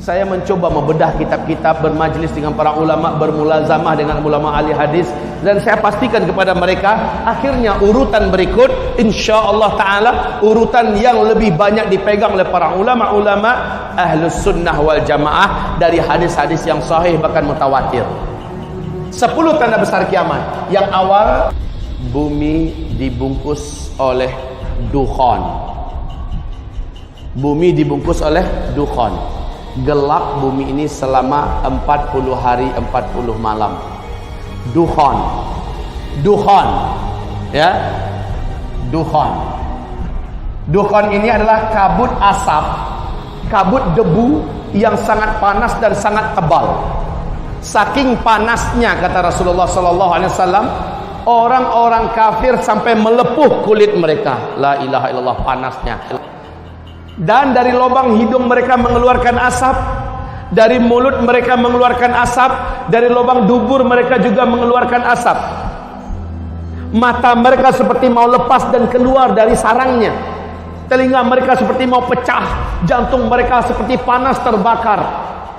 Saya mencoba membedah kitab-kitab, bermajlis dengan para ulama, bermulazamah dengan ulama ahli hadis, dan saya pastikan kepada mereka, akhirnya urutan berikut insyaallah taala urutan yang lebih banyak dipegang oleh para ulama-ulama ahlus sunnah wal jamaah dari hadis-hadis yang sahih bahkan mutawatir. 10 tanda besar kiamat. Yang awal, bumi dibungkus oleh dukhan. Bumi dibungkus oleh dukhan. Gelap bumi ini selama 40 hari 40 malam. Dukhan. Dukhan. Ya. Dukhan. Dukhan ini adalah kabut asap, kabut debu yang sangat panas dan sangat tebal. Saking panasnya, kata Rasulullah sallallahu alaihi wasallam, orang-orang kafir sampai melepuh kulit mereka. La ilaha illallah, panasnya. Dan dari lubang hidung mereka mengeluarkan asap, dari mulut mereka mengeluarkan asap, dari lubang dubur mereka juga mengeluarkan asap. Mata mereka seperti mau lepas dan keluar dari sarangnya. Telinga mereka seperti mau pecah, jantung mereka seperti panas terbakar.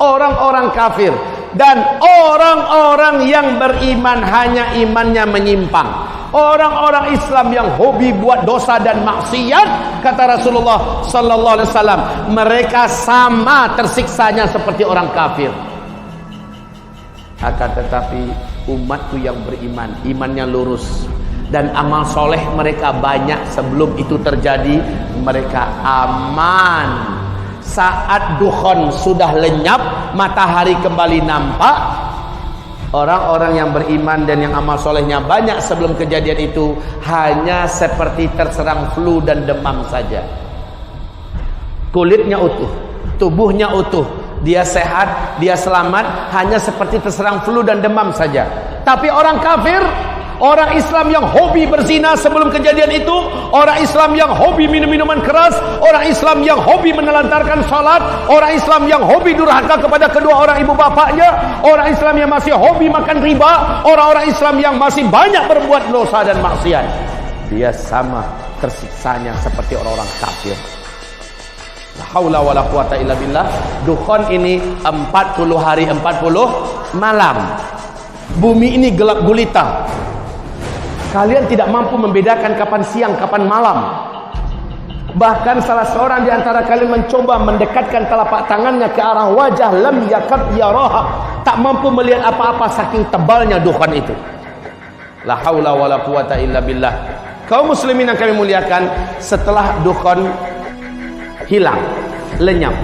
Orang-orang kafir dan orang-orang yang beriman hanya imannya menyimpang. Orang-orang Islam yang hobi buat dosa dan maksiat, kata Rasulullah sallallahu alaihi wasallam, mereka sama tersiksanya seperti orang kafir. Akan tetapi umatku yang beriman, imannya lurus dan amal soleh mereka banyak sebelum itu terjadi, mereka aman. Saat dukhan sudah lenyap, matahari kembali nampak, orang-orang yang beriman dan yang amal solehnya banyak sebelum kejadian itu hanya seperti terserang flu dan demam saja. Kulitnya utuh, tubuhnya utuh, dia sehat, dia selamat, hanya seperti terserang flu dan demam saja. Tapi orang kafir, orang Islam yang hobi berzina sebelum kejadian itu, orang Islam yang hobi minum minuman keras, orang Islam yang hobi menelantarkan salat, orang Islam yang hobi durhaka kepada kedua orang ibu bapaknya, orang Islam yang masih hobi makan riba, orang-orang Islam yang masih banyak berbuat dosa dan maksiat, dia sama tersiksanya seperti orang-orang kafir. La haula wala quwata illa billah. Dukhan ini 40 hari 40 malam. Bumi ini gelap gulita. Kalian tidak mampu membedakan kapan siang, kapan malam. Bahkan salah seorang di antara kalian mencoba mendekatkan telapak tangannya ke arah wajah, lam yakad yaraha, tak mampu melihat apa-apa saking tebalnya dukhan itu. La haula wala quwata illa billah. Kaum muslimin yang kami muliakan, setelah dukhan hilang, lenyap,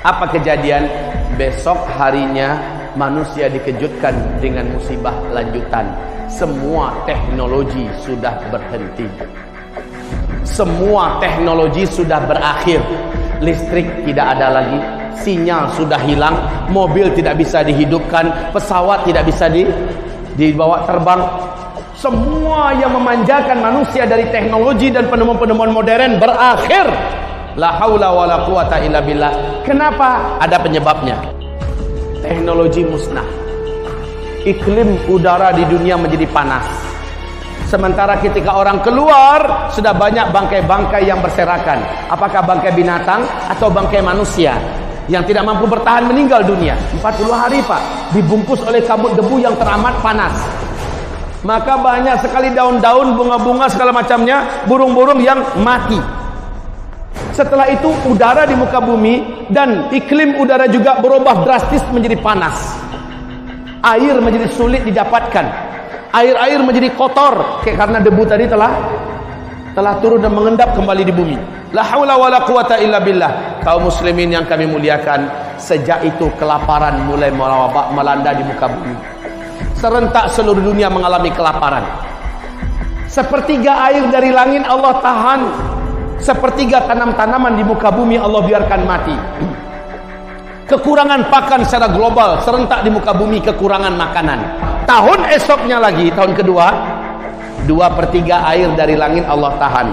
apa kejadian? Besok harinya manusia dikejutkan dengan musibah lanjutan. Semua teknologi sudah berhenti. Semua teknologi sudah berakhir. Listrik tidak ada lagi, sinyal sudah hilang, mobil tidak bisa dihidupkan, pesawat tidak bisa dibawa terbang. Semua yang memanjakan manusia dari teknologi dan penemuan-penemuan modern berakhir. La haula wala quwata illa billah. Kenapa? Ada penyebabnya. Teknologi musnah. Iklim udara di dunia menjadi panas. Sementara ketika orang keluar, sudah banyak bangkai-bangkai yang berserakan. Apakah bangkai binatang atau bangkai manusia yang tidak mampu bertahan, meninggal dunia. 40 hari Pak, dibungkus oleh kabut debu yang teramat panas. Maka banyak sekali daun-daun, bunga-bunga segala macamnya, burung-burung yang mati. Setelah itu udara di muka bumi dan iklim udara juga berubah drastis menjadi panas. Air menjadi sulit didapatkan. Air-air menjadi kotor karena debu tadi telah turun dan mengendap kembali di bumi. La haula wala quwata illa billah. Kaum muslimin yang kami muliakan, sejak itu kelaparan mulai melanda di muka bumi. Serentak seluruh dunia mengalami kelaparan. Sepertiga air dari langit Allah tahan. Sepertiga tanam-tanaman di muka bumi Allah biarkan mati. Kekurangan pakan secara global serentak di muka bumi, kekurangan makanan. Tahun esoknya lagi, tahun kedua, 2/3 air dari langit Allah tahan.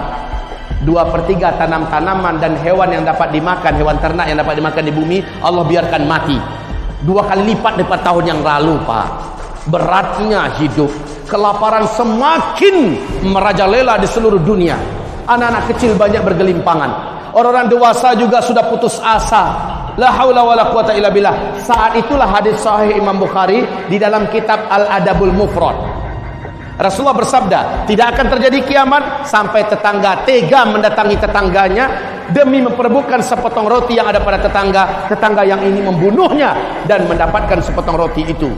2/3 tanam-tanaman dan hewan yang dapat dimakan, hewan ternak yang dapat dimakan di bumi, Allah biarkan mati. 2 kali lipat daripada tahun yang lalu, Pak. Beratnya hidup, kelaparan semakin merajalela di seluruh dunia. Anak-anak kecil banyak bergelimpangan. Orang-orang dewasa juga sudah putus asa. La haula wala quwata illa billah. Saat itulah hadis sahih Imam Bukhari di dalam kitab Al-Adabul Mufrad. Rasulullah bersabda, tidak akan terjadi kiamat sampai tetangga tega mendatangi tetangganya demi memperebutkan sepotong roti yang ada pada tetangga yang ini membunuhnya dan mendapatkan sepotong roti itu.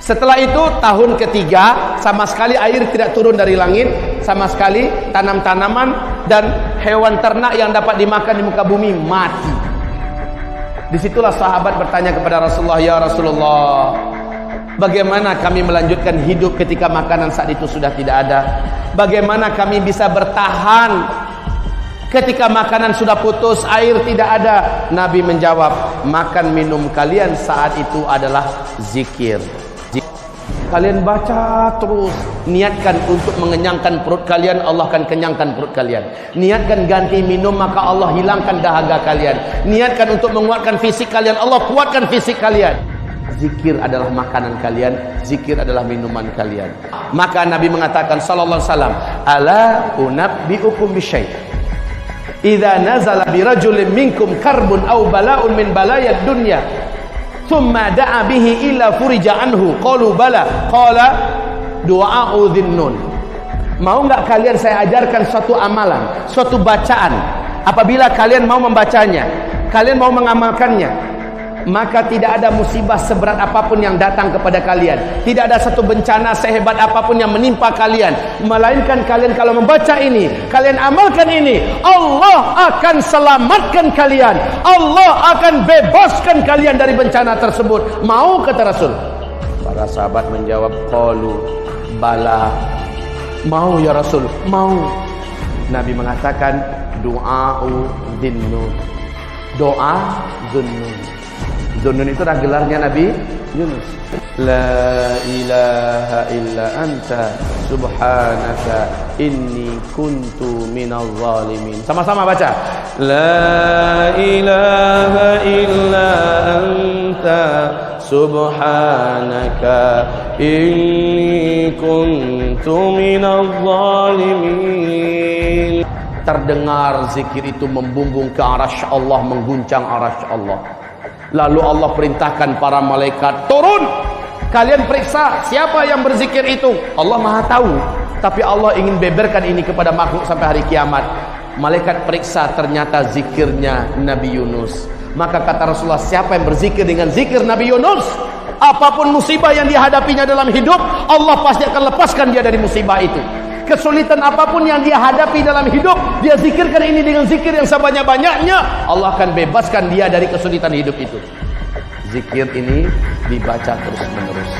Setelah itu tahun ketiga sama sekali air tidak turun dari langit, sama sekali tanam-tanaman dan hewan ternak yang dapat dimakan di muka bumi mati. Disitulah sahabat bertanya kepada Rasulullah, ya Rasulullah, bagaimana kami melanjutkan hidup ketika makanan saat itu sudah tidak ada? Bagaimana kami bisa bertahan ketika makanan sudah putus, air tidak ada? Nabi menjawab, makan minum kalian saat itu adalah zikir. Kalian baca terus, niatkan untuk mengenyangkan perut kalian, Allah akan kenyangkan perut kalian. Niatkan ganti minum, maka Allah hilangkan dahaga kalian. Niatkan untuk menguatkan fisik kalian, Allah kuatkan fisik kalian. Zikir adalah makanan kalian, zikir adalah minuman kalian. Maka Nabi mengatakan sallallahu alaihi wasallam, ala unabbiukum bisyai', idza nazala birajulin minkum karbun aw bala'un min balayad dunya thumma da'a bihi illa furija anhu, qalu bala, qala du'a'u dhinnun. Mau enggak kalian saya ajarkan suatu amalan, suatu bacaan, apabila kalian mau membacanya, kalian mau mengamalkannya, maka tidak ada musibah seberat apapun yang datang kepada kalian, tidak ada satu bencana sehebat apapun yang menimpa kalian, melainkan kalian kalau membaca ini, kalian amalkan ini, Allah akan selamatkan kalian, Allah akan bebaskan kalian dari bencana tersebut. Mau, kata Rasul? Para sahabat menjawab, qalu bala, mau ya Rasul, mau. Nabi mengatakan, du'a'u dhinnun, doa dhunnun. Dhunnun itu adalah gelarnya Nabi Yunus. La ilaha illa anta subhanaka inni kuntu minaz zalimin. Sama-sama baca. La ilaha illa anta subhanaka inni kuntu minaz zalimin. Terdengar zikir itu membumbung ke arasy Allah, mengguncang arasy Allah. Lalu Allah perintahkan para malaikat turun, kalian periksa siapa yang berzikir itu. Allah Maha tahu, tapi Allah ingin beberkan ini kepada makhluk sampai hari kiamat. Malaikat periksa, ternyata zikirnya Nabi Yunus. Maka kata Rasulullah, siapa yang berzikir dengan zikir Nabi Yunus, apapun musibah yang dihadapinya dalam hidup, Allah pasti akan lepaskan dia dari musibah itu. Kesulitan apapun yang dia hadapi dalam hidup, dia zikirkan ini dengan zikir yang sebanyak-banyaknya, Allah akan bebaskan dia dari kesulitan hidup itu. Zikir ini dibaca terus-menerus.